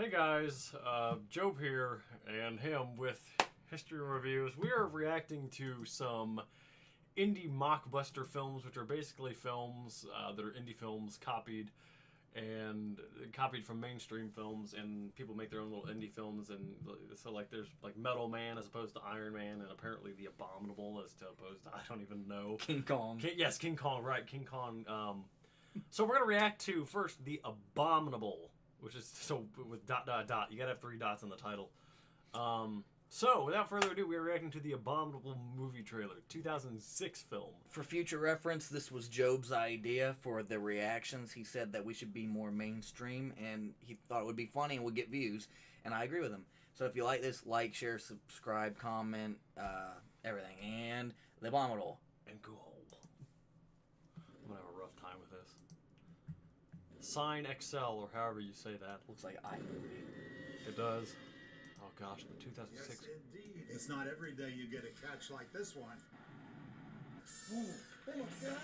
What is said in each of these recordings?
Hey guys, Job here, and him with History Reviews. We are reacting to some indie mockbuster films, which are basically films that are indie films copied from mainstream films, and people make their own little indie films. And so, like, there's like Metal Man as opposed to Iron Man, and apparently The Abominable as opposed to I don't even know. King Kong. Yes, King Kong. Right, King Kong. So we're gonna react to first The Abominable, which is so with ... You gotta have 3 dots in the title. So without further ado, we are reacting to The Abominable movie trailer, 2006 film. For future reference, this was Job's idea for the reactions. He said that we should be more mainstream, and he thought it would be funny and would get views, and I agree with him. So if you like this, like, share, subscribe, comment, everything. And The Abominable. And go. I'm gonna have a rough time with this. Sign Excel, or however you say that. Looks like iMovie. It does. Oh gosh, the 2006. Yes, indeed. It's not every day you get a catch like this one. Oh my God.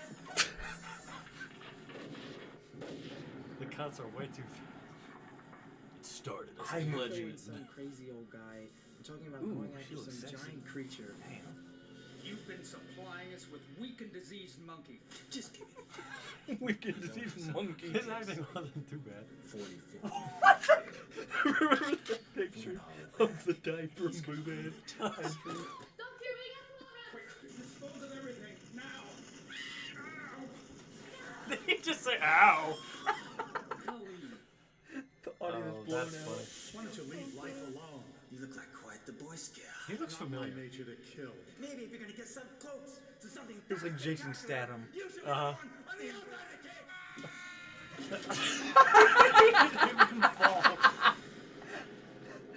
The cuts are way too fast. It started as a I'm legend. Some crazy old guy. I'm talking about Ooh, going she after looks some sexy. giant creature. Damn. You've been supplying us with weak and diseased monkey. Just kidding. We can deceive monkeys. His acting wasn't too bad. 40, 50. Remember the picture of the diaper movie? Quick, dispose of everything, now! Did he just say ow? The audio is blown That's out. funny. Why don't you leave life alone? You look like quite the Boy Scout. He looks Not my familiar. nature to kill. Maybe if you're gonna get some close to something. Looks like Jason Statham. You should be Uh-huh. on the outside of the cake!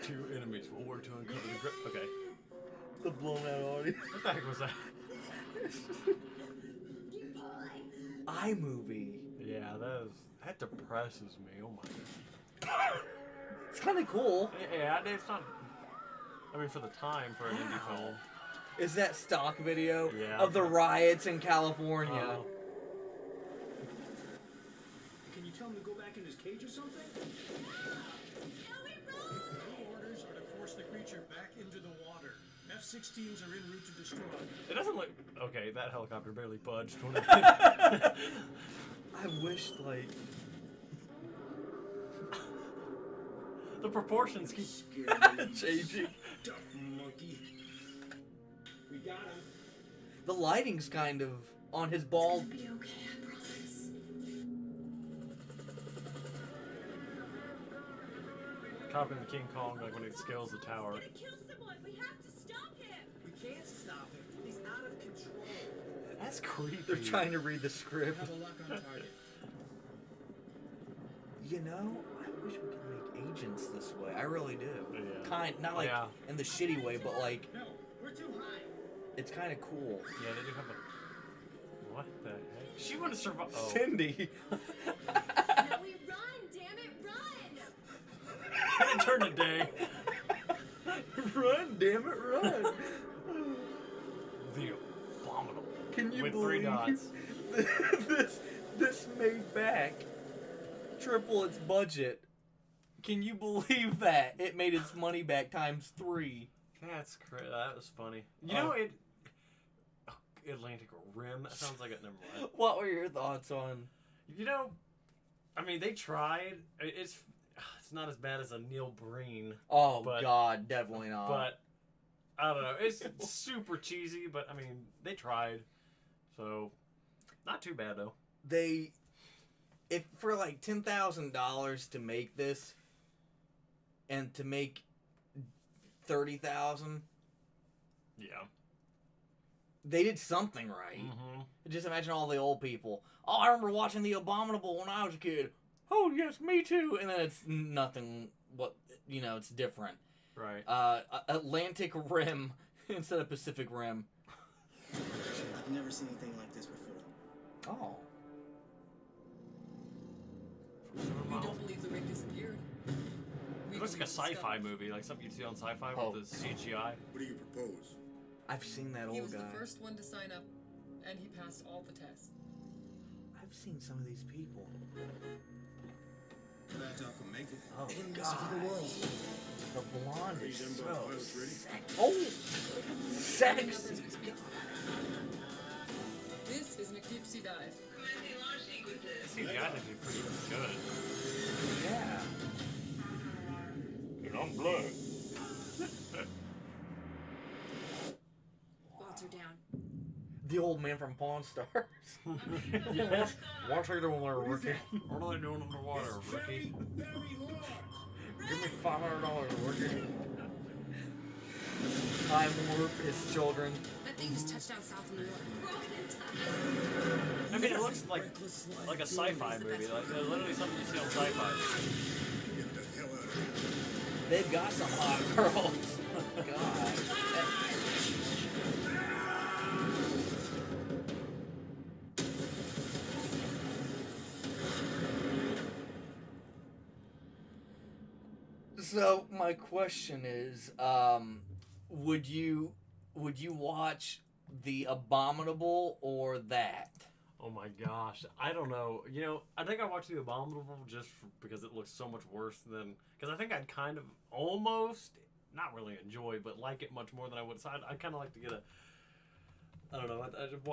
Two enemies will work to uncover the grip. Okay. The blown out audio. What the heck was that? iMovie. Yeah, that depresses me. Oh my god. It's kind of cool. Yeah, it's not. I mean, for the time, for an indie film. Is that stock video Yeah. of the riots in California? Can you tell him to go back in his cage or something? New orders are to force the creature back into the water. F-16s are en route to destroy. It doesn't look. Okay, that helicopter barely budged when it. I wish, like, The proportions keep. changing. Tough monkey. We got him. The lighting's kind of on his bald. Be okay, I promise. Copying the King Kong, like when it scales the tower. He's gonna kill someone. We have to stop him. We can't stop him. He's out of control. That's creepy. They're trying to read the script. Have a lock on target. You know, I wish we could make agents this way. I really do. Yeah. Not like Yeah. in the shitty way, but like No, we're too high. it's kind of cool. Yeah, they do have a. What the heck? She would have survived. Oh. Cindy. No, we run. Damn it, run. It turned a day. Run, damn it, run. The Abominable. Can you With believe 3 dots. this made back triple its budget? Can you believe that? It made its money back times 3. That's crazy. That was funny. You know it. Atlantic Rim. That sounds like it. Never mind. What were your thoughts on? You know, I mean, they tried. It's not as bad as a Neil Breen, Oh But- God, definitely not. but I don't know. It's super cheesy, but I mean, they tried. So, not too bad though. if for like $10,000 to make this, and to make 30,000, Yeah. they did something right. Mm-hmm. Just imagine all the old people. Oh, I remember watching The Abominable when I was a kid. Oh yes, me too. And then it's nothing. It's different. Right. Atlantic Rim instead of Pacific Rim. I've never seen anything like this before. Oh. We don't believe the rig disappeared. It looks like a sci-fi movie, like something you'd see on sci-fi Oh. with the CGI. What do you propose? I've seen that He old was guy. the first one to sign up, and he passed all the tests. I've seen some of these people. Oh God. The blonde is so sexy. Oh, sexy. This is McDeep Dive. See, the guy did pretty good. Yeah. And I'm blood. Walter down. The old man from Pawn Stars. Yes. What's he doing there, Ricky? What are they doing underwater, Ricky? Give me $500, Ricky. Time warp his children. That thing just touched down south of New York. I mean, it looks like a sci-fi movie. Like literally something you see on sci-fi. Get the hell out of here. They've got some hot girls. God. So my question is, would you watch The Abominable or that? Oh my gosh, I don't know. You know, I think I watched The Abominable just because it looks so much worse than. Because I think I'd kind of almost, not really enjoy, but like it much more than I would. So I'd kind of like to get a. I don't know.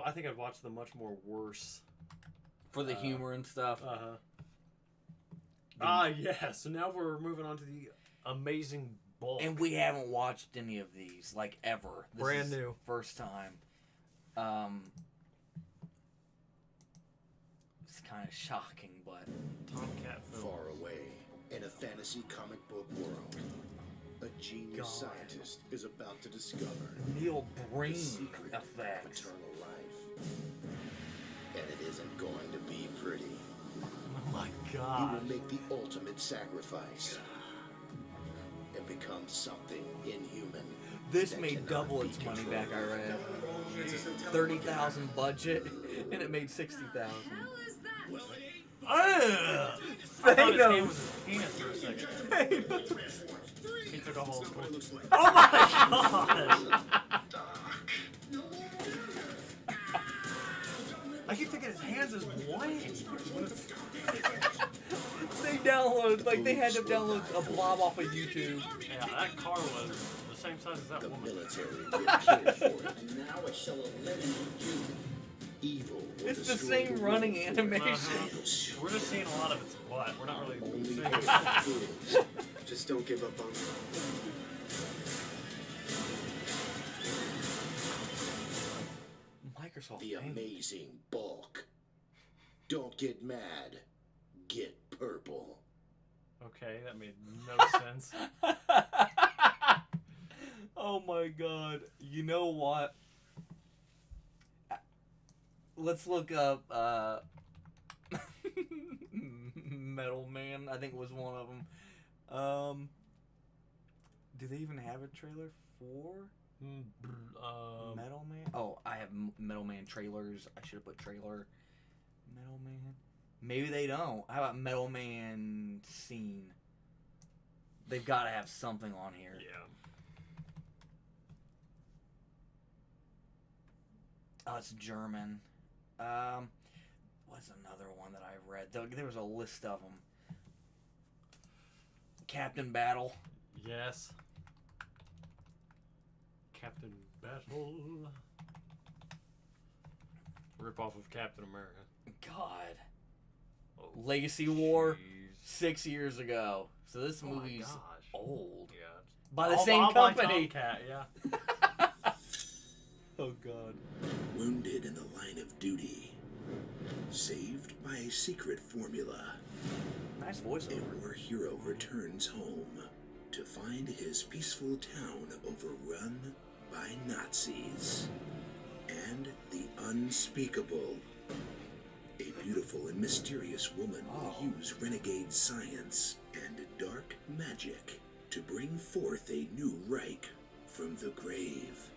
I think I'd watch the much more worse. For the humor and stuff. Yeah. So now we're moving on to the Amazing Bulk. And we haven't watched any of these, like, ever. This Brand is new. First time. It's kind of shocking, but... Tomcat film. Far away, in a fantasy comic book world, a genius God. scientist is about to discover Neil the Breen secret of effects. eternal life. And it isn't going to be pretty. Oh my He god. will make the ultimate sacrifice and become something inhuman. This that made cannot double be its money controlled. back, I read. 30,000 budget, and it made 60,000. Hell is that? I thought his hand was his penis for a second. He took a whole spoon. Oh my god! I keep thinking his hands is white. They download, like, they had to download a blob off of YouTube. Yeah, that car was the same size as that The woman. military will care for it. And now it shall eliminate you. Evil will It's the destroy same the running world. animation. We're just seeing a lot of its butt. We're not really Only seeing good it. fools. Just don't give up on me. Microsoft The Paint. amazing bulk. Don't get mad. Get purple. Okay, that made no sense. Oh my god. You know what? Let's look up Metal Man. I think was one of them. Do they even have a trailer for Metal Man? Oh, I have Metal Man trailers. I should have put trailer. Metal Man. Maybe they don't. How about Metal Man scene? They've got to have something on here. Yeah. Oh, it's German. What's another one that I read? There was a list of them. Captain Battle. Yes. Captain Battle. Rip off of Captain America. God. Oh, Legacy War. jeez. 6 years ago. So this Oh my movie's gosh. old. Yeah. By the I'll- same I'll buy company. Tomcat, yeah. Oh god. Wounded in the line of duty. Saved by a secret formula. Nice A voiceover. war hero returns home to find his peaceful town overrun by Nazis. And the unspeakable. A beautiful and mysterious woman will use renegade science and dark magic to bring forth a new Reich from the grave.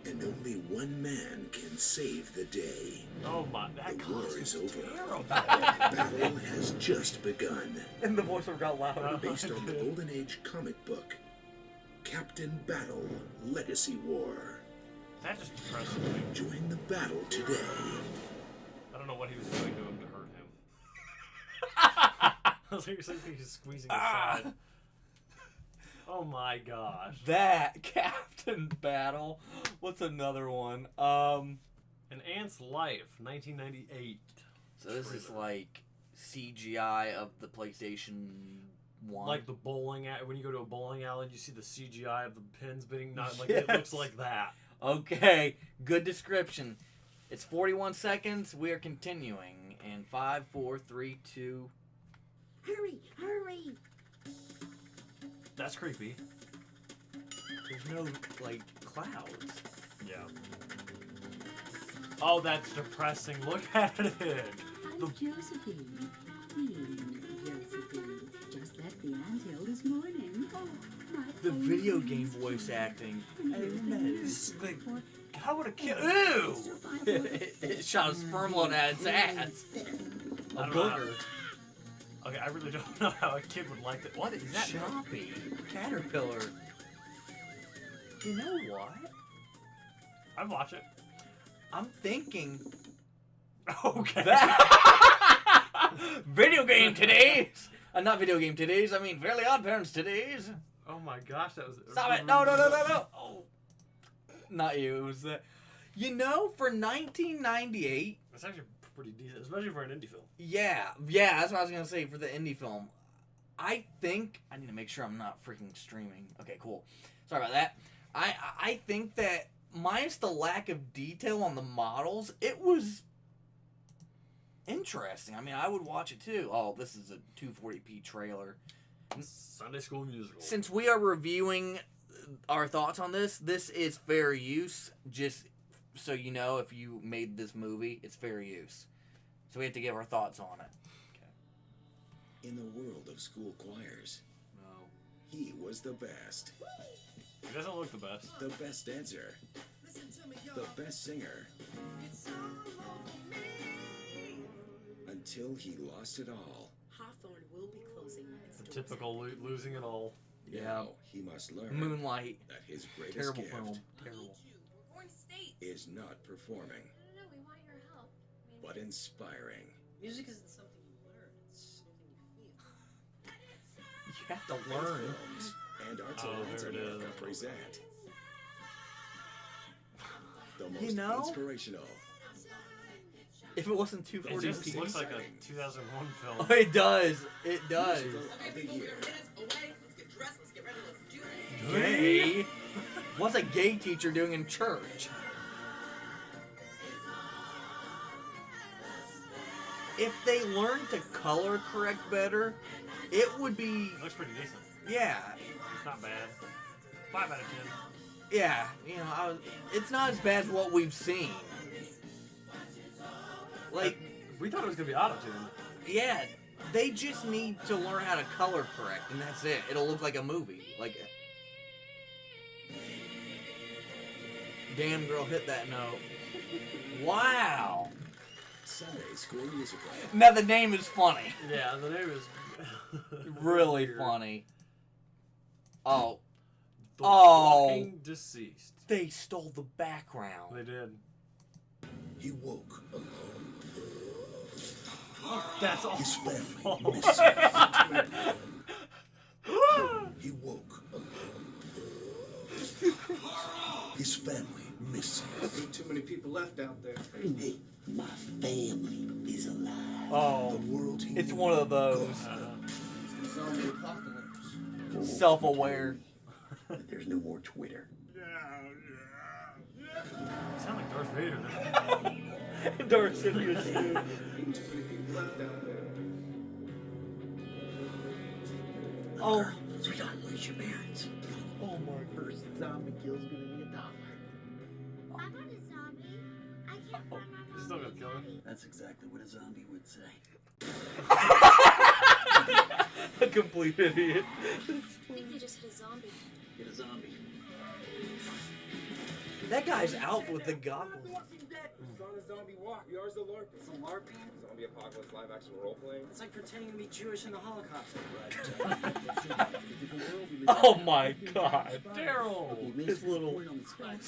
And only one man can save the day. Oh my, that The war costume's is over. terrible. Battle has just begun. And the voiceover got louder. Based on the Golden Age comic book, Captain Battle Legacy War. That just depresses me. Join the battle today. I don't know what he was doing to him to hurt him. Seriously, he's squeezing his side. Oh my gosh. That Captain Battle. What's another one? An Ant's Life, 1998. So this is like CGI of the PlayStation 1. Like the bowling alley. When you go to a bowling alley and you see the CGI of the pins being not like it looks like that. Okay, good description. It's 41 seconds. We are continuing in 5, 4, 3, 2. Hurry, hurry. That's creepy. There's no like clouds. Yeah. Oh, that's depressing. Look at it. I'm Josephine, Queen Josephine. Just left the anthill this morning. Oh, my The own video queen. game voice acting. This is the how would a kid? Ew! It shot a sperm load at its ass. A I don't know. booger. Okay, I really don't know how a kid would like that. What is that? Choppy caterpillar. You know what? I'd watch it. I'm thinking Okay. that video game today's. Not video game today's. I mean, Fairly Odd Parents today's. Oh my gosh, that was. Stop it! No! Oh, not you. It was that. You know, for 1998. That's actually pretty decent, especially for an indie film. Yeah, that's what I was gonna say for the indie film. I think I need to make sure I'm not freaking streaming. Okay, cool. Sorry about that. I think that minus the lack of detail on the models, it was interesting. I mean, I would watch it too. Oh, this is a 240p trailer. Sunday School Musical. Since we are reviewing our thoughts on this, this is fair use. Just so you know, if you made this movie, it's fair use. So we have to give our thoughts on it. In the world of school choirs, No. he was the best. He doesn't look the best. The best dancer. The best singer. Until he lost it all. Hawthorne will be closing its The doors. typical losing it all. Yeah. Now he must learn Moonlight. that his greatest Terrible gift film. Terrible. We're going to state. is not performing, No, we want your help. but inspiring. Music isn't something you learn, it's something you feel. You have to learn. Films and Arts Oh, Alliance there it America is. present the most You know? inspirational, If it wasn't It 240p. just looks like a 2001 film. Oh, it does. It does. musical of the year. Gay? What's a gay teacher doing in church? If they learned to color correct better, it would be, It looks pretty decent. yeah. It's not bad. 5 out of 10. Yeah, you know, it's not as bad as what we've seen. Like, We thought it was gonna be auto-tuned. yeah, they just need to learn how to color correct, and that's it. It'll look like a movie. Like, damn girl hit that note. Wow. Sunday School Musical. Now the name is funny. Yeah, the name is Really weird. funny. Oh, The Oh. Walking Deceased. they stole the background. They did. He woke alone. That's all. His family Oh. missing. He woke alone. His family missing. Ain't too many people left out there. Hey, my family is alive. The Oh, world he it's knew one of those. Zombie apocalypse. Self-aware. But there's no more Twitter. You sound like Darth Vader. Darth Sidious too. Ain't too many people left out there. Oh, Sweetheart, where's your parents? oh my First zombie kill's gonna be $1. I'm not a zombie. I can't find my You're still gonna kill him. That's exactly what a zombie would say. a complete idiot. I think they just hit a zombie. Get a zombie. That guy's out with the goggles. It's on a zombie walk. Yours the LARP. It's a LARPing? Zombie apocalypse live action role playing. It's like pretending to be Jewish in the Holocaust. Oh my god. Daryl! His little. I was only 5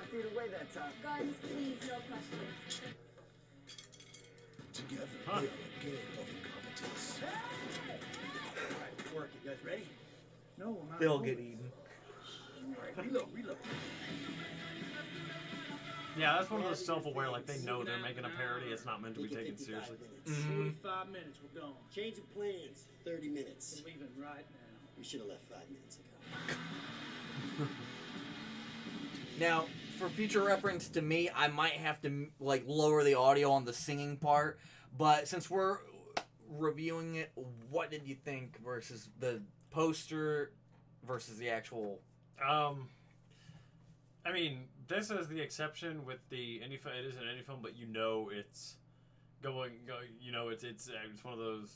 feet away that time. Guns, please, no questions. Together, Huh. they are a gang of incompetents. Alright, work. You guys ready? No, I'm not. They'll get eaten. Alright, reload. Yeah, that's one of those self-aware, like they know they're making a parody. It's not meant to be taken seriously. 45 minutes, we're gone. Change of plans. 30 minutes. We're leaving right now. We should have left 5 minutes ago. Now, for future reference to me, I might have to like lower the audio on the singing part. But since we're reviewing it, what did you think versus the poster versus the actual? I mean, this is the exception with the indie film. It is an indie film, but you know it's going. You know it's one of those.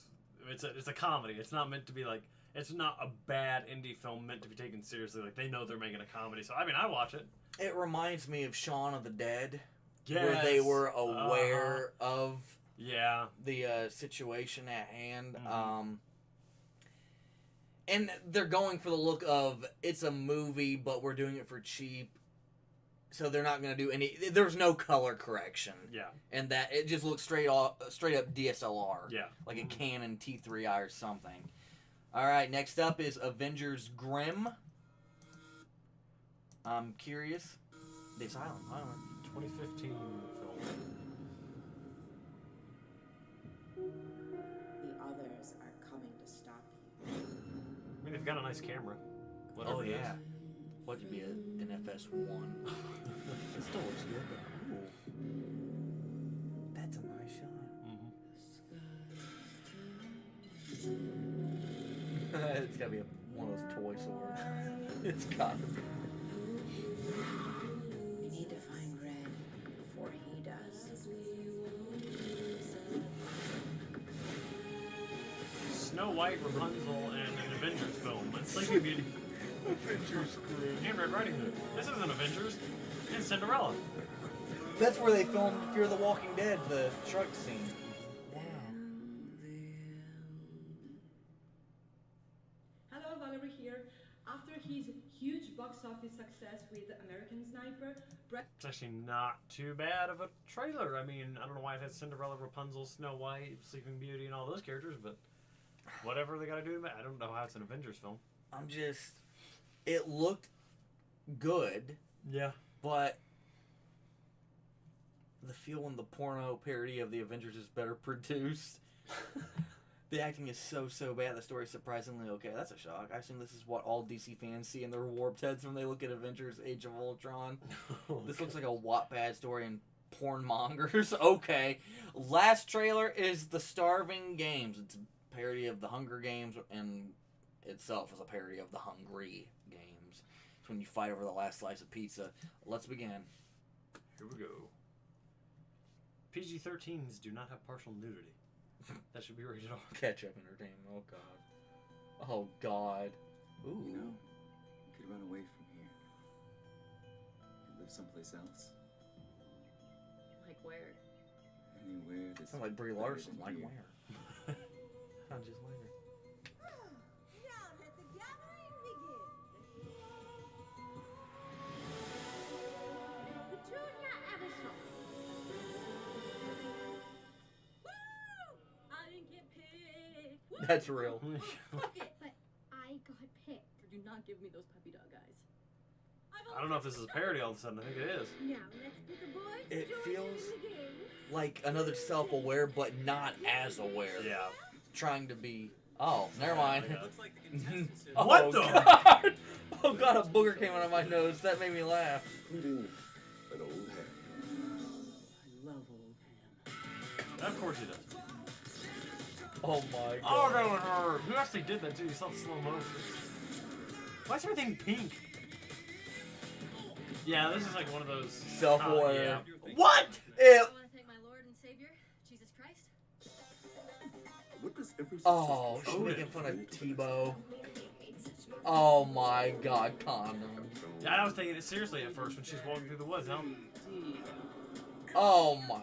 It's a comedy. It's not meant to be like. It's not a bad indie film meant to be taken seriously. Like they know they're making a comedy. So I mean, I watch it. It reminds me of Shaun of the Dead, Yes. where they were aware of the situation at hand. Mm-hmm. And they're going for the look of it's a movie, but we're doing it for cheap. So they're not going to do any. There's no color correction. Yeah. And that it just looks straight up DSLR. Yeah. Like a Canon T3i or something. All right, next up is Avengers Grimm. I'm curious. The Asylum. 2015 film. The others are coming to stop you. I mean, they've got a nice camera. Whatever Oh it yeah. is. What would be an FS1? It still looks good though. Ooh. That's a nice shot. Mm-hmm. It's gotta be one of those toy swords. It's gotta be. We need to find Red before he does. Snow White, Rapunzel, and an Avengers film. It's Sleeping Beauty. Avengers Grimm. And Red Riding Hood. This isn't Avengers. It's Cinderella. That's where they filmed Fear the Walking Dead, the truck scene. Wow. Hello, Valerie here. After his huge box office success with American Sniper, Brett... It's actually not too bad of a trailer. I mean, I don't know why it has Cinderella, Rapunzel, Snow White, Sleeping Beauty, and all those characters, but whatever they gotta do to it, I don't know how it's an Avengers film. It looked good. Yeah. But the feel when the porno parody of the Avengers is better produced. The acting is so bad. The story's surprisingly okay. That's a shock. I assume this is what all DC fans see in their warped heads when they look at Avengers Age of Ultron. This looks like a Wattpad story and porn mongers. Okay. Last trailer is The Starving Games. It's a parody of the Hunger Games and itself is a parody of the Hungry Games. It's when you fight over the last slice of pizza. Let's begin. Here we go. PG-13s do not have partial nudity. That should be rated R. Catch-up entertainment. Oh, God. Oh, God. Ooh. You know, you could run away from here. You live someplace else. Like where? Anywhere that's Sounds like Brie better Larson. than Like here. where? Sounds just like her. Now let the gathering begin. Petunia Addison. Woo! I didn't get picked. Woo! That's real. Fuck it. But I got picked. Do not give me those puppy dog eyes. I don't know if this is a parody all of a sudden. I think it is. Now let's pick a boy. It to join feels in the game. like another self-aware, but not as aware. Yeah. Trying to be... Oh, never mind. Yeah. Looks like the contestants Oh, What the? God. Oh, God, a booger came out of my nose. That made me laugh. Including an old hand. I love old ham. Of course he does. Oh, my God. Oh, that would hurt. Who actually did that too? You saw the slow motion. Why is everything pink? Yeah, this is like one of those Self-aware. yeah. What? Ew. I want to thank my Lord and Savior, Jesus Christ. What does every Oh, she's making fun of Tebow. Oh, my God, condoms. Yeah, I was taking it seriously at first when she's walking through the woods. Huh? Oh, my...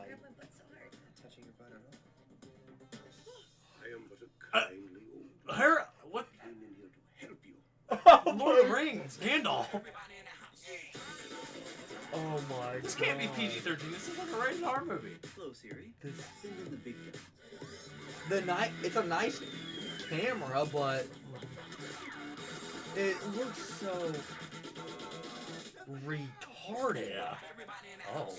Touching your butt at all? I am but a kindly old Her what? man in here to help you. Lord of the Rings, Gandalf. Oh, my my This can't be PG-13. This is like a rated R movie. Hello, Siri. This- Send in the big guy. It's a nice camera, but it looks so retarded. Yeah. Oh.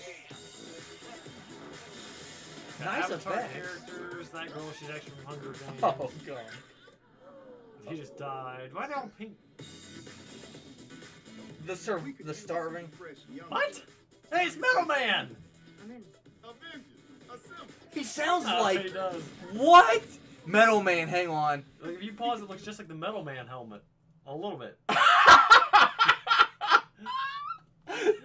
Nice Avatar effects. characters. That girl, she's actually from Hunger Games. Oh god. He just died. Why they all pink? The starving. What? Hey, it's Metal Man! I'm in. He sounds He like does. what? Metal Man, hang on. Like, if you pause, it looks just like the Metal Man helmet. A little bit.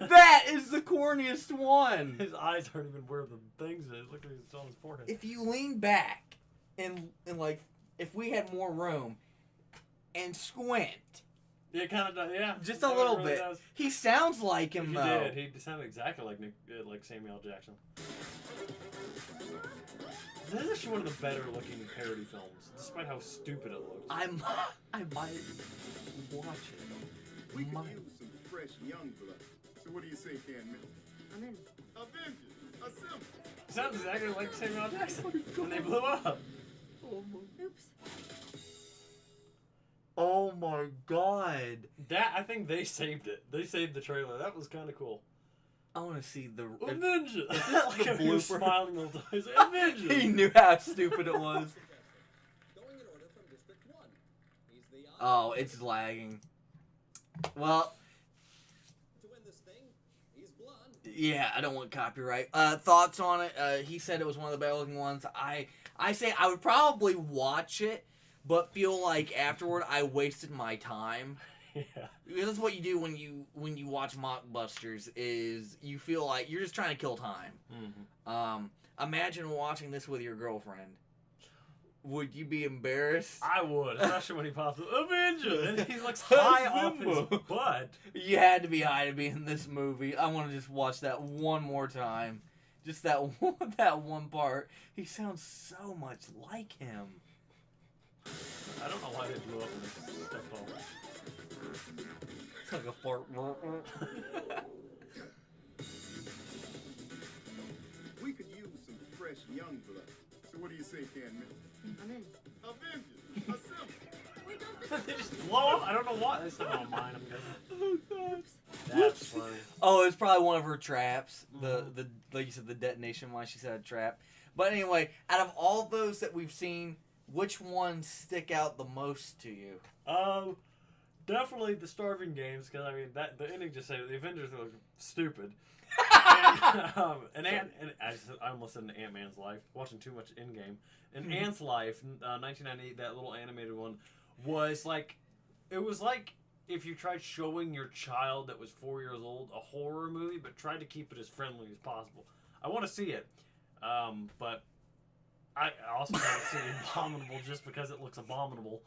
That is the corniest one. His eyes aren't even where the things is. Look like it's on his forehead. If you lean back and like if we had more room and squint Yeah, kind of does. Yeah, just a It little really bit, does. he sounds like him He though. did. He sounded exactly like like Samuel L. Jackson. This is actually one of the better looking parody films, despite how stupid it looks. I might watch it. We could Might. use some fresh young blood. So what do you say, Can? I'm in. Avengers, assemble. It sounds exactly like Samuel L. Jackson when they blew up. Oops. Oh my god. That I think they saved it. They saved the trailer. That was kind of cool. I want to see the. Avenger. this Like the he was blooper? smiling the whole time. He's like, Avenger. He knew how stupid it was. Going in order from District 1. He's the Oh, it's lagging. Well, To win this thing, he's blonde. yeah, I don't want copyright. Thoughts on it? He said it was one of the better looking ones. I say I would probably watch it, but feel like afterward I wasted my time. Yeah. Because that's what you do when you watch Mockbusters, is you feel like you're just trying to kill time. Mm-hmm. Imagine watching this with your girlfriend. Would you be embarrassed? I would, especially when he pops up, Avenger, and he looks high off his butt. You had to be high to be in this movie. I want to just watch that one more time. Just that one part. He sounds so much like him. I don't know why they blew up in this stuff though. It's like a fart. We could use some fresh young blood. So what do you say, Can? I'm in. Avengers, assemble. They just blow up. I don't know why. They still don't mind. I'm guessing. Oh god. That's funny. Oh, it's probably one of her traps. The like you said, the detonation one. She said a trap. But anyway, out of all those that we've seen, which ones stick out the most to you? Definitely the Starving Games, because I mean that the ending just said the Avengers look stupid. and I almost said an Ant-Man's Life. Watching too much Endgame. And Ant's Life, 1998, that little animated one, was like, it was like if you tried showing your child that was 4 years old a horror movie, but tried to keep it as friendly as possible. I want to see it, but I also want to see Abominable just because it looks abominable.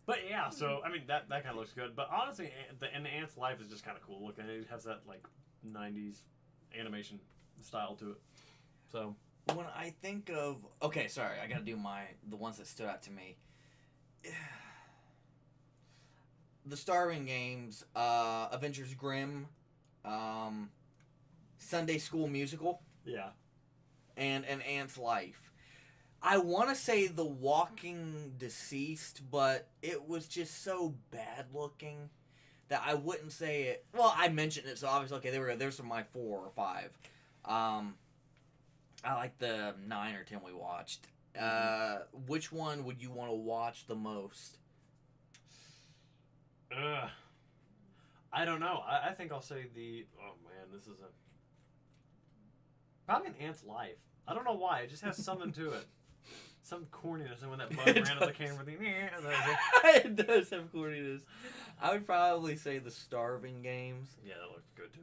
But yeah, so I mean that kind of looks good. But honestly, the Ant's Life is just kind of cool looking. It has that like 90s animation style to it. So When I think of sorry, I gotta do the ones that stood out to me. The Starving Games, Avengers Grimm, Sunday School Musical, yeah, and An Ant's Life. I want to say The Walking Deceased, but it was just so bad looking that I wouldn't say it. Well, I mentioned it, so obviously, okay, there's my 4 or 5. I like the 9 or 10 we watched. Which one would you want to watch the most? I don't know. I think I'll say oh man, this is probably An Ant's Life. I don't know why. It just has something to it. Some corniness, and when that bug ran at the camera, It does have corniness. I would probably say The Starving Games. Yeah, that looked good too.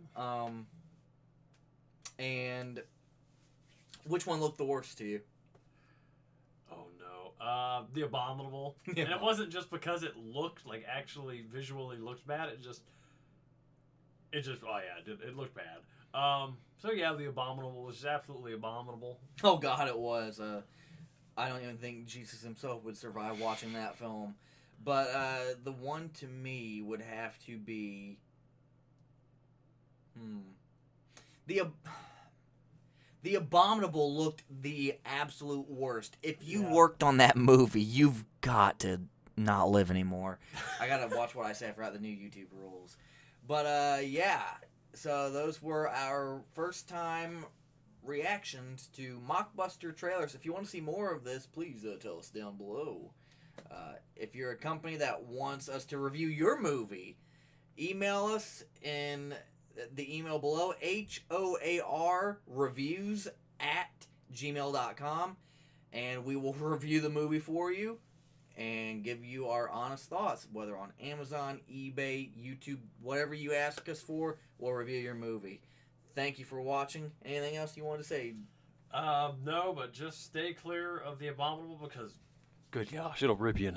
And which one looked the worst to you? Oh no, The Abominable. And it wasn't just because it looked like actually visually looked bad. It just oh yeah, it looked bad. So yeah, The Abominable was absolutely abominable. Oh god, it was. I don't even think Jesus himself would survive watching that film. But the one to me would have to be The Abominable looked the absolute worst. If you worked on that movie, you've got to not live anymore. I gotta watch what I say. I forgot the new YouTube rules. But yeah, so those were our first time reactions to Mockbuster trailers. If you want to see more of this, please tell us down below. If you're a company that wants us to review your movie, email us in the email below, HOARreviews@gmail.com, and we will review the movie for you and give you our honest thoughts, whether on Amazon, eBay, YouTube, whatever you ask us for, we'll review your movie. Thank you for watching. Anything else you want to say? No, but just stay clear of the Abominable because, good gosh, it'll rip you in